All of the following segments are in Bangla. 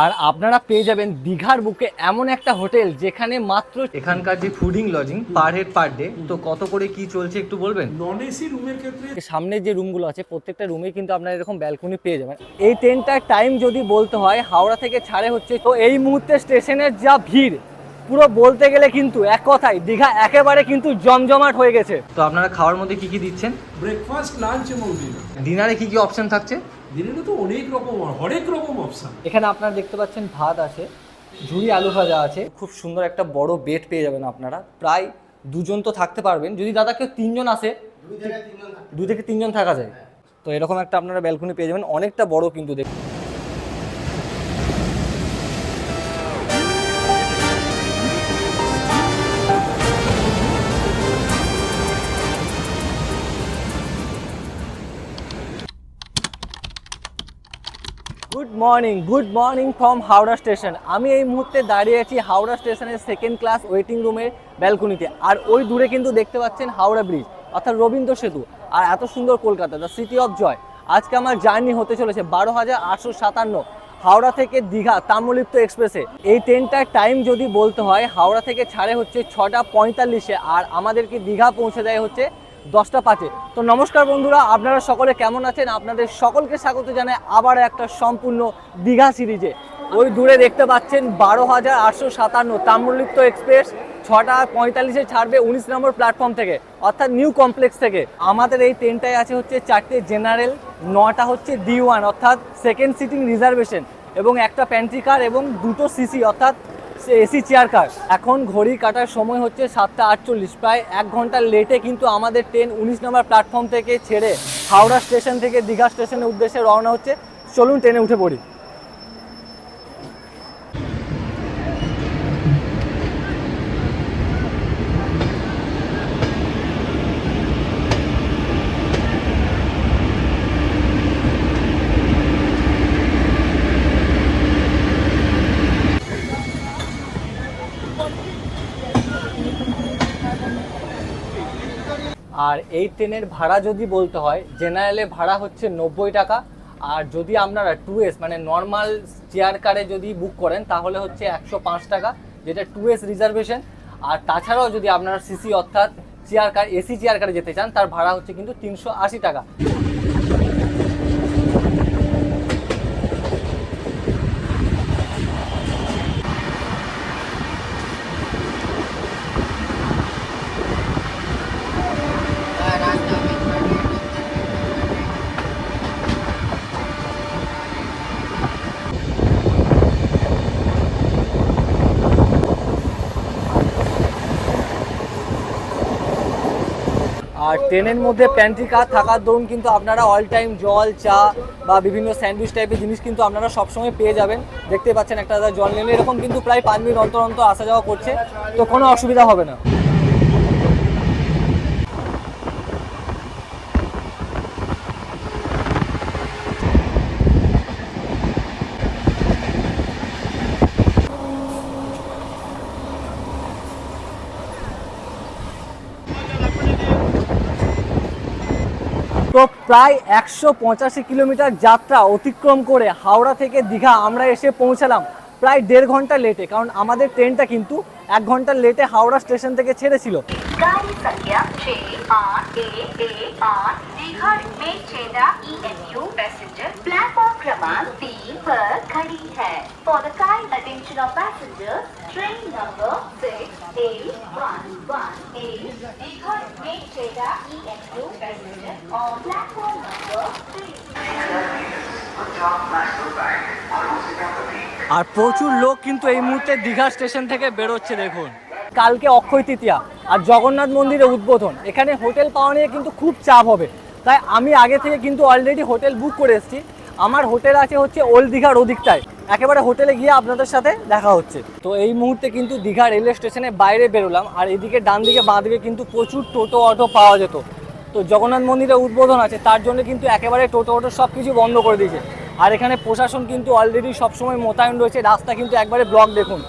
আর আপনারা পেয়ে যাবেন দীঘার বুকে এমন একটা হোটেল যেখানে মাত্র এখানকার যে fooding lodging per head per day তো কত করে কি চলছে একটু বলবেন। নন এসি রুমের ক্ষেত্রে সামনে যে রুমগুলো আছে প্রত্যেকটা রুমে কিন্তু আপনারা এরকম ব্যালকনি পেয়ে যাবেন। এই ট্রেনটার টাইম যদি বলতে হয় হাওড়া থেকে ছাড়ে হচ্ছে, তো এই মুহূর্তে স্টেশনের যা ভিড় পুরো বলতে গেলে কিন্তু এক কথায় দীঘা একেবারে কিন্তু জমজমাট হয়ে গেছে। তো আপনারা খাওয়ার মধ্যে কি কি দিচ্ছেন? ব্রেকফাস্ট, লাঞ্চ এবং ডিনার। ডিনারে কি কি অপশন থাকছে? ডিনারে তো অনেক রকম অপশন। এখানে আপনারা দেখতে পাচ্ছেন ভাত আছে, ঝুরি আলু ভাজা আছে, খুব সুন্দর একটা বড় বেড পেয়ে যাবেন আপনারা। প্রায় দুজন তো থাকতে পারবেন, যদি দাদা কেউ তিনজন আসে 2 থেকে 3 জন থাকা যায়। তো এরকম একটা আপনারা ব্যালকনি পেয়ে যাবেন, অনেকটা বড় কিন্তু দেখুন। Good morning from Howrah station. আমি এই মুহূর্তে দাঁড়িয়ে আছি হাওড়া স্টেশনের সেকেন্ড ক্লাস ওয়েটিং রুমের ব্যালকনিতে। আর ওই দূরে কিন্তু দেখতে পাচ্ছেন হাওড়া ব্রিজ অর্থাৎ রবীন্দ্র সেতু। আর এত সুন্দর Kolkata, the city of joy. আজকে আমার জার্নি হতে চলেছে 12,857 হাওড়া থেকে দীঘা তাম্রলিপ্ত এক্সপ্রেসে। এই ট্রেনটার টাইম যদি বলতে হয় হাওড়া থেকে ছাড়ে হচ্ছে 6টা 45-এ, আর আমাদেরকে দীঘা পৌঁছে দেয় হচ্ছে 10টা 5-এ। তো নমস্কার বন্ধুরা, আপনারা সকলে কেমন আছেন? আপনাদের সকলকে স্বাগত জানাই আবার একটা সম্পূর্ণ দীঘা সিরিজে। ওই দূরে দেখতে পাচ্ছেন 12,857 তাম্রলিপ্ত এক্সপ্রেস 6টা 45-এ ছাড়বে 19 নম্বর প্ল্যাটফর্ম থেকে, অর্থাৎ নিউ কমপ্লেক্স থেকে। আমাদের এই ট্রেনটায় আছে হচ্ছে 4টে জেনারেল, 9টা হচ্ছে D1 অর্থাৎ সেকেন্ড সিটিং রিজার্ভেশন, এবং একটা প্যান্ট্রি কার এবং 2টো সিসি অর্থাৎ এসি চেয়ার কার। এখন ঘড়ি কাটার সময় হচ্ছে 7টা 48, প্রায় 1 ঘন্টার লেটে কিন্তু আমাদের ট্রেন 19 নম্বর প্ল্যাটফর্ম থেকে ছেড়ে হাওড়া স্টেশন থেকে দীঘা স্টেশনের উদ্দেশ্যে রওনা হচ্ছে। চলুন ট্রেনে উঠে পড়ি। আর এই ট্রেনের ভাড়া যদি বলতে হয় জেনারেলে ভাড়া হচ্ছে 90 টাকা, আর যদি আপনারা 2S মানে নর্মাল চেয়ার কারে যদি বুক করেন তাহলে হচ্ছে 105 টাকা, যেটা 2S রিজার্ভেশন। আর তাছাড়াও যদি আপনারা সিসি অর্থাৎ চেয়ার কার এসি চেয়ার কারে যেতে চান তার ভাড়া হচ্ছে কিন্তু 380 টাকা। আর ট্রেনের মধ্যে প্যান্ট্রি কার থাকার দরুন কিন্তু আপনারা অল টাইম জল, চা বা বিভিন্ন স্যান্ডউইচ টাইপের জিনিস কিন্তু আপনারা সবসময় পেয়ে যাবেন। দেখতে পাচ্ছেন একটা জল নিলে এরকম কিন্তু প্রায় 5 মিনিট অন্তর অন্তর আসা যাওয়া করছে, তো কোনো অসুবিধা হবে না। তো প্রায় 185 কিলোমিটার যাত্রা অতিক্রম করে হাওড়া থেকে দীঘা আমরা এসে পৌঁছালাম প্রায় 1.5 ঘন্টা লেটে, কারণ আমাদের ট্রেনটা কিন্তু 1 ঘন্টার লেটে হাওড়া স্টেশন থেকে ছেড়েছিল। गाड़ी संख्या 6-8-8 दीघा में चेदा EMU पैसेंजर प्लेटफॉर्म क्रमांक 3 पर खड़ी है। For the kind attention of passengers, train number 6811 Digha में चेदा EMU passenger on platform number 3। আর প্রচুর লোক কিন্তু এই মুহূর্তে দীঘা স্টেশন থেকে বেরোচ্ছে। দেখুন, কালকে অক্ষয় তৃতীয়া আর জগন্নাথ মন্দিরের উদ্বোধন, এখানে হোটেল পাওয়া নিয়ে কিন্তু খুব চাপ হবে, তাই আমি আগে থেকে কিন্তু অলরেডি হোটেল বুক করে এসেছি। আমার হোটেল আছে হচ্ছে ওল্ড দীঘার ওদিকটায়, একেবারে হোটেলে গিয়ে আপনাদের সাথে দেখা হচ্ছে। তো এই মুহূর্তে কিন্তু দীঘা রেলওয়ে স্টেশনের বাইরে বেরোলাম, আর এদিকে ডান দিকে বাঁ দিকে কিন্তু প্রচুর টোটো অটো পাওয়া যেত। তো জগন্নাথ মন্দিরের উদ্বোধন আছে তার জন্য কিন্তু একেবারে টোটো অটো সব কিছু বন্ধ করে দিয়েছে। আর এখানে প্রশাসন কিন্তু অলরেডি সবসময় মোতায়েন রয়েছে। রাস্তা কিন্তু একবারে ব্লক, দেখুন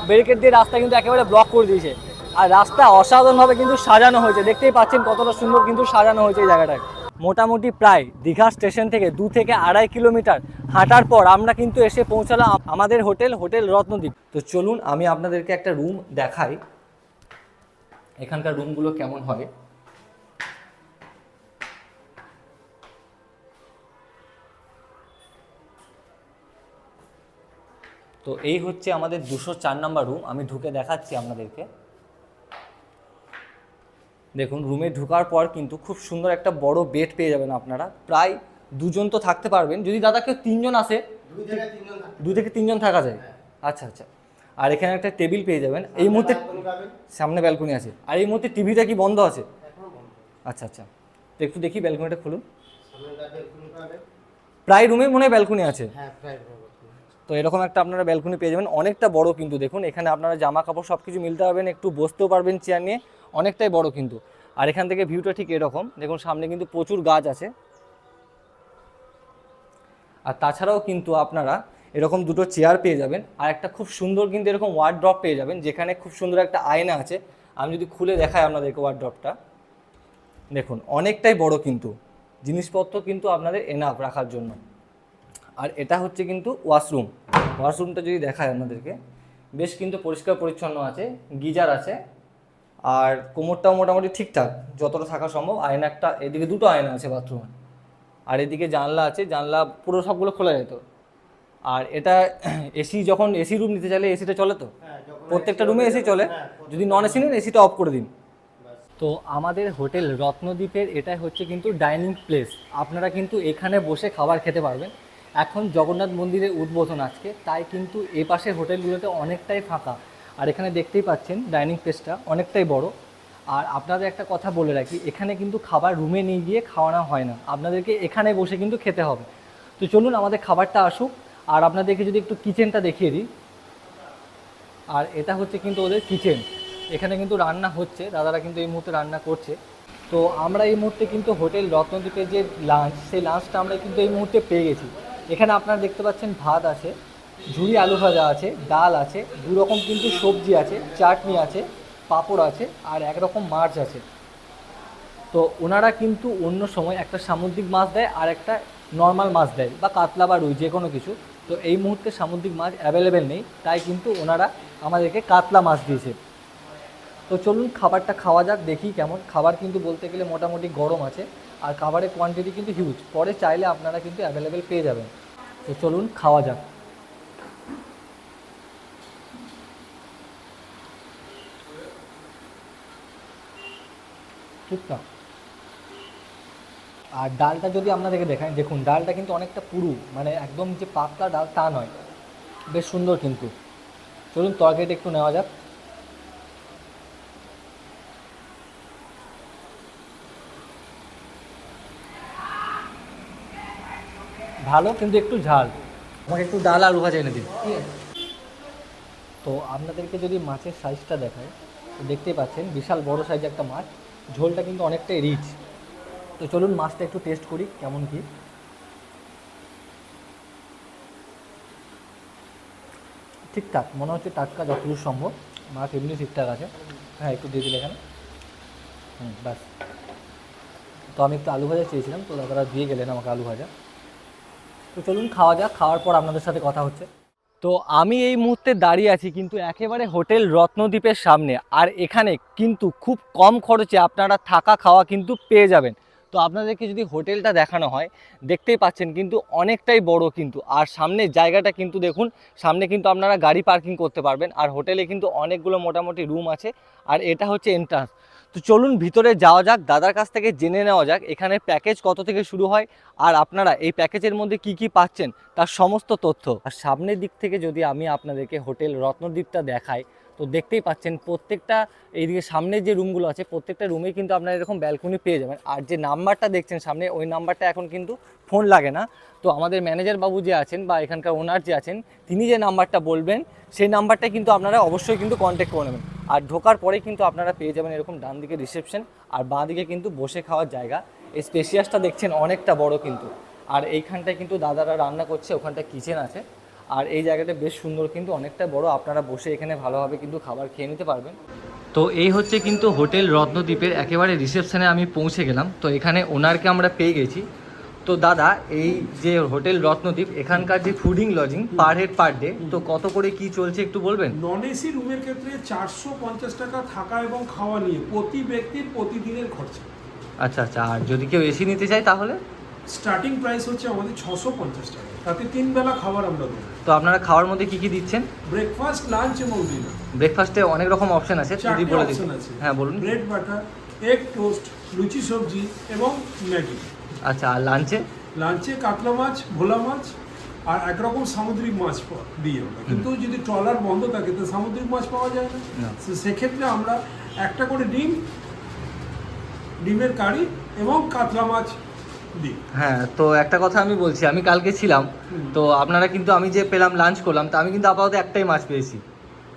ব্যারিকেড দিয়ে রাস্তা কিন্তু একেবারে ব্লক করে দিয়েছে। আর রাস্তা অসাধারণভাবে কিন্তু সাজানো হয়েছে, দেখতেই পাচ্ছেন কতটা সুন্দর কিন্তু সাজানো হয়েছে এই জায়গাটায়। মোটামুটি প্রায় দীঘা স্টেশন থেকে 2 থেকে 2.5 কিলোমিটার হাঁটার পর আমরা কিন্তু এসে পৌঁছালাম আমাদের হোটেল রত্নদ্বীপ। তো চলুন আমি আপনাদেরকে একটা রুম দেখাই, এখানকার রুমগুলো কেমন হয়। তো এই হচ্ছে আমাদের 204 নম্বর রুম, আমি ঢুকে দেখাচ্ছি আপনাদেরকে। দেখুন রুমে ঢোকার পর কিন্তু খুব সুন্দর একটা বড় বেড পেয়ে যাবেন আপনারা, প্রায় 2 জন তো থাকতে পারবেন, যদি দাদা কেউ 3 জন আসে 2 থেকে 3 জন থাকা যায়। আচ্ছা আচ্ছা। আর এখানে একটা টেবিল পেয়ে যাবেন, এই মুহূর্তে সামনে ব্যালকনি আছে, আর এই মুহূর্তে টিভিটা কি বন্ধ আছে? আচ্ছা আচ্ছা, তো একটু দেখি ব্যালকনিটা খুলুন। প্রায় রুমে মনে হয় ব্যালকনি আছে। তো এরকম একটা আপনারা ব্যালকনি পেয়ে যাবেন, অনেকটা বড় কিন্তু। দেখুন এখানে আপনারা জামা কাপড় সব কিছু মিলতে পারবেন, একটু বসতেও পারবেন চেয়ার নিয়ে, অনেকটাই বড় কিন্তু। আর এখান থেকে ভিউটা ঠিক এরকম, দেখুন সামনে কিন্তু প্রচুর গাছ আছে। আর তাছাড়াও কিন্তু আপনারা এরকম 2টো চেয়ার পেয়ে যাবেন, আর একটা খুব সুন্দর কিন্তু এরকম ওয়ার্ড্রপ পেয়ে যাবেন, যেখানে খুব সুন্দর একটা আয়না আছে। আমি যদি খুলে দেখাই আপনাদেরকে ওয়ার্ড্রপটা, দেখুন অনেকটাই বড় কিন্তু, জিনিসপত্র কিন্তু আপনাদের এনাফ রাখার জন্য। আর এটা হচ্ছে কিন্তু ওয়াশরুমটা যদি দেখায় আপনাদেরকে, বেশ কিন্তু পরিষ্কার পরিচ্ছন্ন আছে, গিজার আছে, আর কোমরটাও মোটামুটি ঠিকঠাক যতটা থাকা সম্ভব। আয়না একটা, এদিকে 2টো আয়না আছে বাথরুমে, আর এদিকে জানলা আছে, জানলা পুরো সবগুলো খোলা যেত। আর এটা এসি, যখন এসি রুম নিতে চাইলে এসিটা চলে, তো প্রত্যেকটা রুমে এসি চলে, যদি নন এসি নেন এসিটা অফ করে দিন। তো আমাদের হোটেল রত্নদ্বীপের এটাই হচ্ছে কিন্তু ডাইনিং প্লেস, আপনারা কিন্তু এখানে বসে খাবার খেতে পারবেন। এখন জগন্নাথ মন্দিরের উদ্বোধন আজকে, তাই কিন্তু এ পাশের হোটেলগুলোতে অনেকটাই ফাঁকা। আর এখানে দেখতেই পাচ্ছেন ডাইনিং প্লেসটা অনেকটাই বড়। আর আপনাদের একটা কথা বলে রাখি, এখানে কিন্তু খাবার রুমে নিয়ে গিয়ে খাওয়ানো হয় না, আপনাদেরকে এখানে বসে কিন্তু খেতে হবে। তো চলুন আমাদের খাবারটা আসুক, আর আপনাদেরকে যদি একটু কিচেনটা দেখিয়ে দিই। আর এটা হচ্ছে কিন্তু ওদের কিচেন, এখানে কিন্তু রান্না হচ্ছে, দাদারা কিন্তু এই মুহূর্তে রান্না করছে। তো আমরা এই মুহূর্তে কিন্তু হোটেল রত্নদ্বীপের যে লাঞ্চ, সেই লাঞ্চটা আমরা কিন্তু এই মুহূর্তে পেয়ে গেছি। এখানে আপনারা দেখতে পাচ্ছেন ভাত আছে, ঝুরি আলু ভাজা আছে, ডাল আছে, 2 রকম কিন্তু সবজি আছে, চাটনি আছে, পাঁপড় আছে, আর 1 রকম মাছ আছে। তো ওনারা কিন্তু অন্য সময় একটা সামুদ্রিক মাছ দেয় আর একটা নর্মাল মাছ দেয়, বা কাতলা বা রুই যে কোনো কিছু। তো এই মুহূর্তে সামুদ্রিক মাছ অ্যাভেলেবেল নেই, তাই কিন্তু ওনারা আমাদেরকে কাতলা মাছ দিয়েছে। তো চলুন খাবারটা খাওয়া যাক, দেখি কেমন। খাবার কিন্তু বলতে গেলে মোটামুটি গরম আছে, আর খাবারের কোয়ান্টিটি কিন্তু হিউজ, পরে চাইলে আপনারা কিন্তু অ্যাভেলেবেল পেয়ে যাবেন। তো চলুন খাওয়া যাক। ঠিক না? আর ডালটা যদি আপনাদেরকে দেখায়, দেখুন ডালটা কিন্তু অনেকটা পুরু, মানে একদম যে পাতলা ডাল তা নয়, বেশ সুন্দর কিন্তু। চলুন তরকারিটা একটু নেওয়া যাক। ভালো, কিন্তু একটু ঝাল। আমাকে একটু ডাল আলু ভাজা এনে দিন। তো আপনাদেরকে যদি মাছের সাইজটা দেখায়, তো দেখতেই পাচ্ছেন বিশাল বড় সাইজ একটা মাছ, ঝোলটা কিন্তু অনেকটাই রিচ। তো চলুন মাছটা একটু টেস্ট করি কেমন কি। ঠিকঠাক মনে হচ্ছে, টাটকা যতদূর সম্ভব, মাছ এমনি ঠিকঠাক আছে। হ্যাঁ একটু দিয়ে দিলে এখানে, ব্যাস। তো আমি একটু আলু ভাজা চেয়েছিলাম, তো দাদারা দিয়ে গেলেন আমাকে আলু ভাজা। তো চলুন খাওয়া যাক, খাওয়ার পর আপনাদের সাথে কথা হচ্ছে। তো আমি এই মুহূর্তে দাঁড়িয়ে আছি কিন্তু একেবারে হোটেল রত্নদ্বীপের সামনে, আর এখানে কিন্তু খুব কম খরচে আপনারা থাকা খাওয়া কিন্তু পেয়ে যাবেন। তো আপনাদেরকে যদি হোটেলটা দেখানো হয়, দেখতেই পাচ্ছেন কিন্তু অনেকটাই বড় কিন্তু, আর সামনের জায়গাটা কিন্তু দেখুন, সামনে কিন্তু আপনারা গাড়ি পার্কিং করতে পারবেন। আর হোটেলে কিন্তু অনেকগুলো মোটামুটি রুম আছে, আর এটা হচ্ছে এন্ট্রান্স। তো চলুন ভিতরে যাওয়া যাক, দাদার কাছ থেকে জেনে নেওয়া যাক এখানে প্যাকেজ কত থেকে শুরু হয়, আর আপনারা এই প্যাকেজের মধ্যে কি কি পাচ্ছেন তার সমস্ত তথ্য। আর সামনের দিক থেকে যদি আমি আপনাদেরকে হোটেল রত্নদ্বীপটা দেখাই, তো দেখতেই পাচ্ছেন প্রত্যেকটা এইদিকে সামনের যে রুমগুলো আছে, প্রত্যেকটা রুমে কিন্তু আপনারা এরকম ব্যালকনি পেয়ে যাবেন। আর যে নাম্বারটা দেখছেন সামনে, ওই নাম্বারটা এখন কিন্তু ফোন লাগে না। তো আমাদের ম্যানেজার বাবু যে আছেন বা এখানকার ওনার যে আছেন, তিনি যে নাম্বারটা বলবেন, সেই নাম্বারটা কিন্তু আপনারা অবশ্যই কিন্তু কন্ট্যাক্ট করে নেবেন। আর ঢোকার পরেই কিন্তু আপনারা পেয়ে যাবেন এরকম ডান দিকে রিসেপশন, আর বাঁ দিকে কিন্তু বসে খাওয়ার জায়গা। এই স্পেসিয়াসটা দেখছেন অনেকটা বড় কিন্তু। আর এইখানটায় কিন্তু দাদারা রান্না করছে, ওখানটায় কিচেন আছে। আর এই জায়গাটা বেশ সুন্দর কিন্তু, অনেকটা বড়, আপনারা বসে এখানে ভালোভাবে কিন্তু খাবার খেয়ে নিতে পারবেন। তো এই হচ্ছে কিন্তু হোটেল রত্নদ্বীপের একেবারে রিসেপশনে আমি পৌঁছে গেলাম। তো এখানে ওনারকে আমরা পেয়ে গেছি। তো দাদা, এই যে হোটেল রত্নদ্বীপ, এখানকার যে fooding lodging per head per day, তো কত করে কি চলছে একটু বলবেন? নন এসি রুমের ক্ষেত্রে 450 টাকা থাকা এবং খাওয়া নিয়ে প্রতি ব্যক্তির প্রতিদিনের খরচা। আচ্ছা আচ্ছা, আর যদি কেউ এসি নিতে চায় তাহলে? স্টার্টিং প্রাইস হচ্ছে আমাদের 650 টাকা, তাতে 3 বেলা খাবার আমরা দেবো। তো আপনারা খাওয়ার মধ্যে কি কি দিচ্ছেন? ব্রেকফাস্ট, লাঞ্চ এবং ডিনার। ব্রেকফাস্টে অনেক রকম অপশন আছে, যদি চারটে বলে অপশন দিন। আছে। হ্যাঁ বলুন। ব্রেড বাটার, এগ টোস্ট, লুচি সবজি এবং ম্যাগি। আচ্ছা, আর লাঞ্চে? লাঞ্চে কাতলা মাছ, ভোলা মাছ আর একরকম সামুদ্রিক মাছ দিই আমরা। কিন্তু যদি ট্রলার বন্ধ থাকে তো সামুদ্রিক মাছ পাওয়া যায় না। না। তো সেক্ষেত্রে আমরা একটা করে ডিমের কারি এবং কাতলা মাছ দিই। হ্যাঁ, তো একটা কথা আমি বলছি, আমি কালকে ছিলাম, তো আপনারা কিন্তু আমি যে পেলাম লাঞ্চ করলাম, তো আমি কিন্তু আপাতত একটাই মাছ পেয়েছি।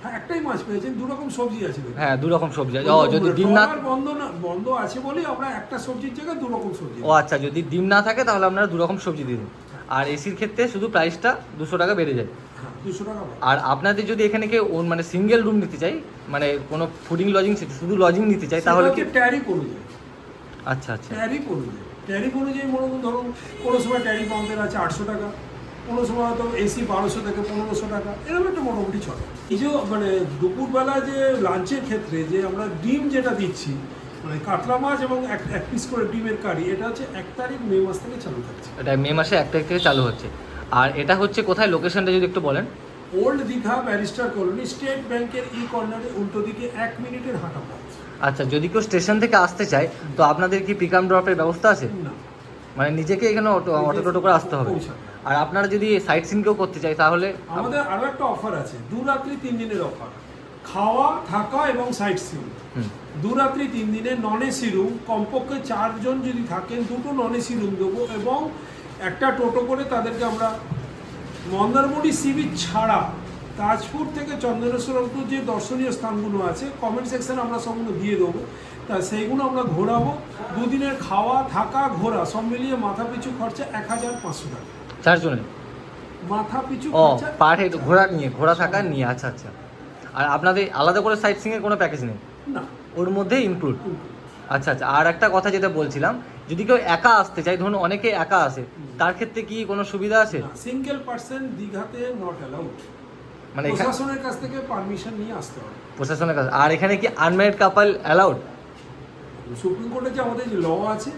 হ্যাঁ, একটাই মাছ পেয়েছেন, 2 রকম সবজি আছে দেখুন। হ্যাঁ, 2 রকম সবজি আছে। ও, যদি ডিম না, ট্রলার বন্ধ আছে বলেই আমরা একটা সবজির জায়গায় 2 রকম সবজি ও আচ্ছা, যদি ডিম না থাকে তাহলে আপনারা 2 রকম সবজি দিয়ে দিন। আর এসির ক্ষেত্রে শুধু প্রাইসটা 200 টাকা বেড়ে যায়। 200 টাকা বাড়ে। আর আপনাদের যদি এখানে কেউ মানে সিঙ্গেল রুম নিতে চাই, মানে কোনো ফুডিং লজিং, শুধু লজিং নিতে চাই, তাহলে কি? ট্যারিফ অনুযায়ী। আচ্ছা আচ্ছা, ট্যারিফ অনুযায়ী মনে করুন, ধরুন কোনো সময় ট্যারিফ আমাদের আছে 800 টাকা, কোনো সময় হয়তো এসি 1200 থেকে 1500 টাকা, এরকম একটা মোটামুটি চলে। এই যে মানে দুপুরবেলা যে লাঞ্চের ক্ষেত্রে যে আমরা ডিম যেটা দিচ্ছি, মানে কাতলা মাছ এবং এক পিস করে ডিমের কারি, এটা হচ্ছে 1 তারিখ মে মাস থেকে চালু থাকছে। এটা মে মাসে 1 তারিখ থেকে চালু হচ্ছে। আর এটা হচ্ছে কোথায়, লোকেশনটা যদি একটু বলেন? Old Digha barrister colony, state ব্যাংকের এই কর্নারে উল্টো দিকে 1 মিনিটের হাঁটা পথ। আচ্ছা, যদি কেউ স্টেশন থেকে আসতে চায়, তো আপনাদের কি পিক আপ ড্রপের ব্যবস্থা আছে? না, মানে নিজেকে এখানে অটো টোটো করে আসতে হবে? পৌঁছাবে। আর আপনারা যদি সাইট সিন কেউ করতে চাই তাহলে? আমাদের আরো একটা অফার আছে, 2 রাত্রি 3 দিনের অফার। খাওয়া, থাকা এবং সাইট সিন। 2 রাত্রি 3 দিনে নন এসি রুম, কমপক্ষে 4 জন যদি থাকেন 2টো নন এসি রুম দেবো এবং একটা টোটো করে তাদেরকে আমরা মন্দারমণি সি বিচ ছাড়া তাজপুর থেকে চন্দনেশ্বর অব্দি যে দর্শনীয় স্থানগুলো আছে কমেন্ট সেকশনে আমরা সবগুলো দিয়ে দেবো, তা সেইগুলো আমরা ঘোরাবো। 2 দিনের খাওয়া, থাকা, ঘোরা সব মিলিয়ে মাথা পিছু খরচা 1500 টাকা। 4 জনের? মাথা পিছু ও, খরচা পার হেড ঘোরা থাকা নিয়ে? আচ্ছা আচ্ছা। আর আপনাদের আলাদা করে সাইট সিংয়ের কোনো প্যাকেজ নেই? না। ওর মধ্যেই ইনক্লুড? আচ্ছা আচ্ছা। আর একটা কথা যেটা বলছিলাম, যদি কেউ একা আসতে চায়, ধরুন অনেকে একা আসে, তার ক্ষেত্রে কি কোনো সুবিধা আছে? সিঙ্গেল পার্সন দীঘাতে নট অ্যালাউড, মানে প্রশাসনের কাছ থেকে পারমিশন নিয়ে আসতে হবে। প্রশাসনের কাছে? আর এখানে কি আনম্যারিড কাপল অ্যালাউড? সুপ্রিম কোর্টে যে আমাদের যে ল আছে,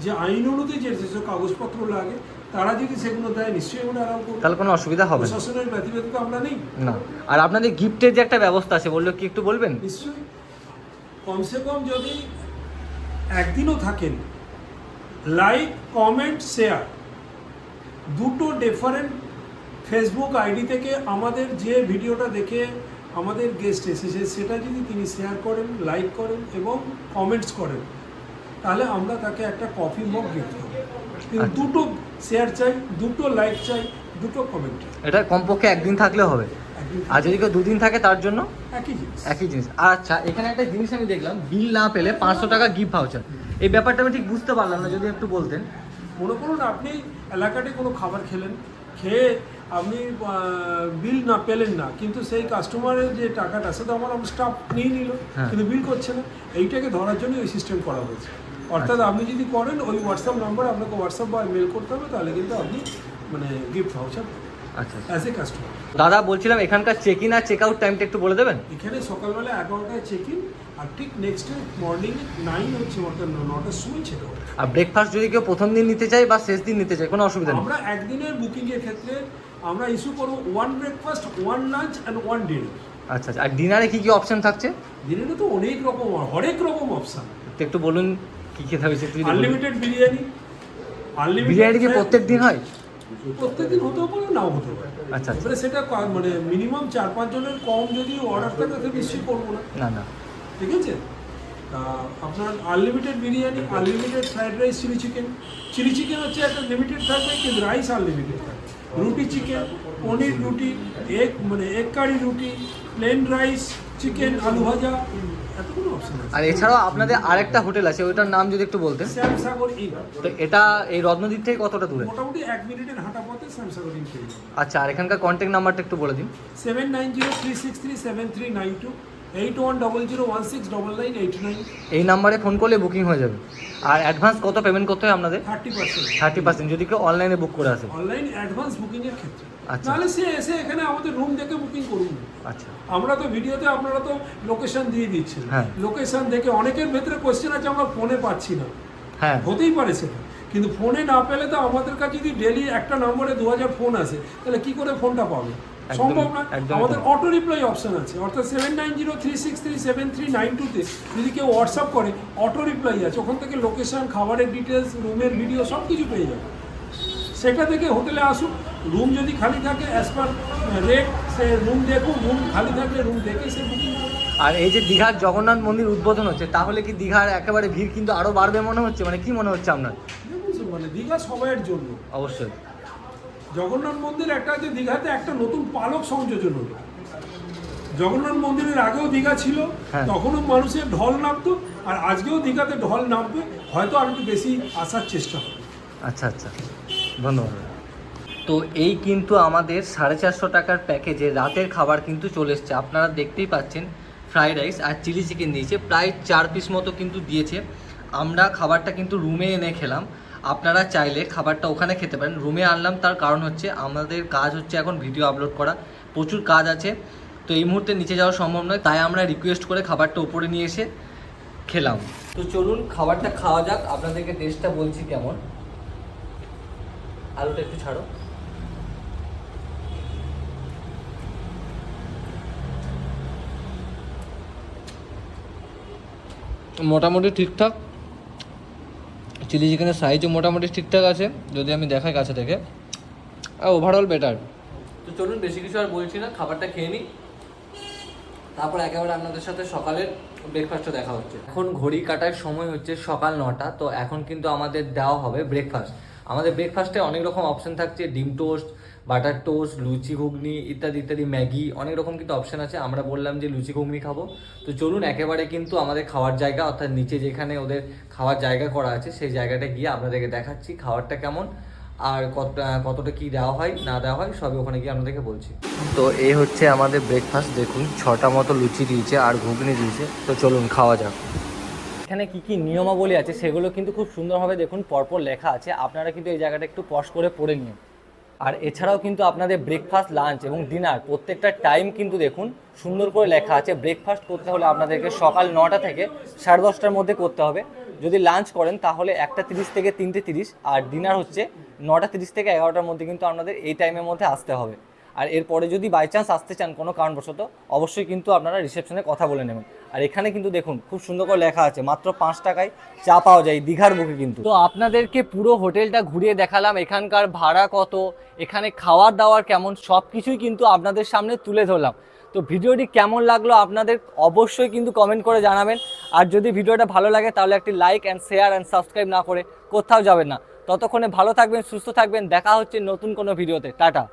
যে আইন অনুযায়ী যে যেসব কাগজপত্র লাগে, তারা যদি সেগুলো দেয় নিশ্চয়ই আমরা অ্যালাউ করব। তাহলে কোনো অসুবিধা হবে না? প্রশাসনের ব্যতিব্যস্ত তো আমরা নেই না। আর আপনাদের গিফটের যে একটা ব্যবস্থা আছে, বললো কি একটু বলবেন? নিশ্চয়ই। কমসে কম যদি একদিনও থাকেন, লাইক, কমেন্ট, শেয়ার 2টো ডিফারেন্ট ফেসবুক আইডি থেকে আমাদের যে ভিডিওটা দেখে আমাদের গেস্ট এসেছে সেটা যদি তিনি শেয়ার করেন, লাইক করেন এবং কমেন্টস করেন, তাহলে আমরা তাকে একটা কফি মগ গিফট করব। কিন্তু 2টো শেয়ার চাই, 2টো লাইক চাই, 2টো কমেন্ট চাই। এটা কমপক্ষে একদিন থাকলে হবে। আর যদি কেউ 2 দিন থাকে তার জন্য একই জিনিস। আচ্ছা, এখানে একটা জিনিস আমি দেখলাম, বিল না পেলে 500 টাকা গিফট ভাউচার। এই ব্যাপারটা আমি ঠিক বুঝতে পারলাম না, যদি একটু বলতেন। মনে করুন আপনি এলাকাতে কোনো খাবার খেয়ে আপনি বিল না পেলেন না, কিন্তু সেই কাস্টমারের যে টাকাটা সেটা আমার স্টাফ নিয়ে নিল, কিন্তু বিল করছে না, এইটাকে ধরার জন্য ওই সিস্টেম করা হয়েছে। অর্থাৎ আপনি যদি করেন, ওই হোয়াটসঅ্যাপ নাম্বার আপনাকে হোয়াটসঅ্যাপ বা মেল করতে হবে, তাহলে কিন্তু আপনি মানে গিফট ভাউচার আচ্ছা অ্যাজ এ কাস্টমার। দাদা, বলছিলাম এখানকার চেক ইন আর চেক আউট টাইমটা একটু বলে দেবেন? এখানে সকালবেলা 11টায় চেক ইন, আর ঠিক নেক্সট ডে মর্নিং 9 হচ্ছে, অর্থাৎ 9টার সময় চেক আউট। আর ব্রেকফাস্ট যদি কেউ প্রথম দিন নিতে চায় বা শেষ দিন নিতে চায়, কোনো অসুবিধা নেই? আমরা একদিনের বুকিংয়ের ক্ষেত্রে আমরা ইস্যু করবো 1 ব্রেকফাস্ট, 1 লাঞ্চ অ্যান্ড 1 ডিনার। আচ্ছা আচ্ছা। আর ডিনারে কি কি অপশন থাকছে? ডিনারে তো হরেক রকম অপশন। একটু বলুন কি কি থাকছে? আনলিমিটেড বিরিয়ানি। বিরিয়ানি কি প্রত্যেক দিন হয়? প্রত্যেকদিন হতেও পারে, নাও হতে পারে। আচ্ছা। এবারে সেটা মানে মিনিমাম 4-5 জনের কম যদি অর্ডার থাকে তাহলে নিশ্চয়ই করবো না। না। ঠিক আছে। আপনার unlimited biryani, unlimited fried rice, chilli chicken হচ্ছে একটা লিমিটেড থাকবে, কিন্তু রাইস আনলিমিটেড থাকবে। রুটি চিকেন, পনির রুটি, এগ কারি রুটি, প্লেন রাইস, চিকেন, আলু ভাজা, এতগুলো অপশন আছে। আর এছাড়াও আপনাদের আরেকটা হোটেল আছে, ওইটার নাম যদি একটু বলতেন? শ্যামসাগর ইন। তো এটা এই রত্নদ্বীপ থেকে কতটা দূরে? মোটামুটি 1 মিনিটের হাঁটা পথে শ্যামসাগর ইন পেয়ে যাবেন। আচ্ছা, আর এখানকার কন্ট্যাক্ট নাম্বারটা একটু বলে দিন। 7903637392। 8100169989 এই নাম্বারে ফোন করলে বুকিং হয়ে যাবে। আর অ্যাডভান্স কত পেমেন্ট করতে হয় আপনাদের? 30%। 30% যদি কেউ অনলাইনে বুক করে আসে। অনলাইন অ্যাডভান্স বুকিং এর ক্ষেত্রে, আচ্ছা। নাহলে সে এসে এখানে আমাদের রুম দেখে বুকিং করুন। আচ্ছা, আমরা তো ভিডিওতে আপনারা তো লোকেশন দিয়ে দিচ্ছেন, হ্যাঁ। লোকেশন দেখে অনেকের ভেতরে কোশ্চেন আছে আমরা ফোনে পাচ্ছি না, হ্যাঁ হতেই পারে সেটা, কিন্তু ফোনে না পেলে তো আমাদের কাছে যদি ডেলি একটা নম্বরে 2000 ফোন আসে তাহলে কি করে ফোনটা পাবে? একদমই, সম্ভব না। একদমই আমাদের তাই। অটো রিপ্লাই অপশন আছে, অর্থাৎ 7903637392 তে যদি কেউ হোয়াটসঅ্যাপ করে অটো রিপ্লাই আছে, ওখান থেকে লোকেশন, খাবারের ডিটেলস, রুমের ভিডিও সব কিছু পেয়ে যাবে। সেটা থেকে হোটেলে আসুন, রুম যদি খালি থাকে অ্যাজ পার রেট সে রুম দেখুন, রুম খালি থাকলে রুম দেখে সে বুকিং করুন। আর এই যে দীঘার জগন্নাথ মন্দির উদ্বোধন হচ্ছে, তাহলে কি দীঘার একেবারে ভিড় কিন্তু আরো বাড়বে মনে হচ্ছে, মানে কি মনে হচ্ছে আপনার? দেখুন মানে দীঘা সবাইয়ের জন্য, অবশ্যই। জগন্নাথ মন্দির একটা যে দীঘাতে একটা নতুন পালক সংযোজন হলো। জগন্নাথ মন্দিরের আগেও দীঘা ছিল, হ্যাঁ। তখনও মানুষের ঢল নামতো, আর আজকেও দীঘাতে ঢল নামবে, হয়তো আর একটু বেশি আসার চেষ্টা হবে। আচ্ছা আচ্ছা, ধন্যবাদ। তো এই কিন্তু আমাদের 450 টাকার প্যাকেজে রাতের খাবার কিন্তু চলে এসছে। আপনারা দেখতেই পাচ্ছেন ফ্রাইড রাইস আর চিলি চিকেন দিয়েছে, প্রায় 4 পিস মতো কিন্তু দিয়েছে। আমরা খাবারটা কিন্তু রুমে এনে খেলাম, আপনারা চাইলে খাবারটা ওখানে খেতে পারেন। রুমে আনলাম তার কারণ হচ্ছে আমাদের কাজ হচ্ছে এখন ভিডিও আপলোড করা, প্রচুর কাজ আছে, তো এই মুহূর্তে নিচে যাওয়া সম্ভব নয়, তাই আমরা রিকোয়েস্ট করে খাবারটা উপরে নিয়ে এসে খেলাম। তো চলুন খাবারটা খাওয়া যাক, আপনাদেরকে টেস্টটা বলছি কেমন। আলুটা একটু ছাড়ো। মোটামুটি ঠিকঠাক, চিলি চিকেনের সাইজও মোটামুটি ঠিকঠাক আছে যদি আমি দেখাই কাছে থেকে, আর ওভারঅল বেটার। তো চলুন বেশি কিছু আর বলছি না, খাবারটা খেয়ে নিই, তারপর একেবারে আপনাদের সাথে সকালের ব্রেকফাস্টটা দেখা হচ্ছে। এখন ঘড়ি কাটার সময় হচ্ছে সকাল 9টা, তো এখন কিন্তু আমাদের দেওয়া হবে ব্রেকফাস্ট। আমাদের ব্রেকফাস্টে অনেক রকম অপশন থাকছে, ডিম টোস্ট, বাটার টোস্ট, লুচি ঘুগনি ইত্যাদি ইত্যাদি, ম্যাগি, অনেক রকম কিন্তু অপশন আছে। আমরা বললাম যে লুচি ঘুগনি খাবো, তো চলুন একেবারে কিন্তু আমাদের খাওয়ার জায়গা, অর্থাৎ নিচে যেখানে ওদের খাওয়ার জায়গা করা আছে সেই জায়গাটা গিয়ে আপনাদেরকে দেখাচ্ছি খাবারটা কেমন আর কতটা কি দেওয়া হয় না দেওয়া হয় সবই ওখানে গিয়ে আপনাদেরকে বলছি। তো এই হচ্ছে আমাদের ব্রেকফাস্ট, দেখুন 6টা মতো লুচি দিয়েছে আর ঘুগনি দিয়েছে, তো চলুন খাওয়া যাক। এখানে কি কি নিয়মাবলী আছে সেগুলো কিন্তু খুব সুন্দরভাবে দেখুন পরপর লেখা আছে, আপনারা কিন্তু এই জায়গাটা একটু পজ করে পড়ে নিন। আর এছাড়াও কিন্তু আপনাদের ব্রেকফাস্ট, লাঞ্চ এবং ডিনার প্রত্যেকটা টাইম কিন্তু দেখুন সুন্দর করে লেখা আছে। ব্রেকফাস্ট করতে হলে আপনাদেরকে সকাল 9টা থেকে 10:30টার মধ্যে করতে হবে, যদি লাঞ্চ করেন তাহলে 1:30 থেকে 3:30, আর ডিনার হচ্ছে 9:30 থেকে 11টার মধ্যে কিন্তু আপনাদের এই টাইমের মধ্যে আসতে হবে। আর এরপরে যদি বাই চান্স আসতে চান কোনো কারণবশত, অবশ্যই কিন্তু আপনারা রিসেপশনে কথা বলে নেবেন। আর এখানে কিন্তু দেখুন খুব সুন্দর করে লেখা আছে মাত্র 5 টাকায় চা পাওয়া যায় দীঘার বুকে কিন্তু। তো আপনাদেরকে পুরো হোটেলটা ঘুরিয়ে দেখালাম, এখানকার ভাড়া কত, এখানে খাওয়ার দাওয়ার কেমন, সব কিছুই কিন্তু আপনাদের সামনে তুলে ধরলাম। তো ভিডিওটি কেমন লাগলো আপনাদের অবশ্যই কিন্তু কমেন্ট করে জানাবেন। আর যদি ভিডিওটা ভালো লাগে তাহলে একটি like and share and subscribe না করে কোথাও যাবেন না। ততক্ষণে ভালো থাকবেন, সুস্থ থাকবেন, দেখা হচ্ছে নতুন কোনো ভিডিওতে। টাটা।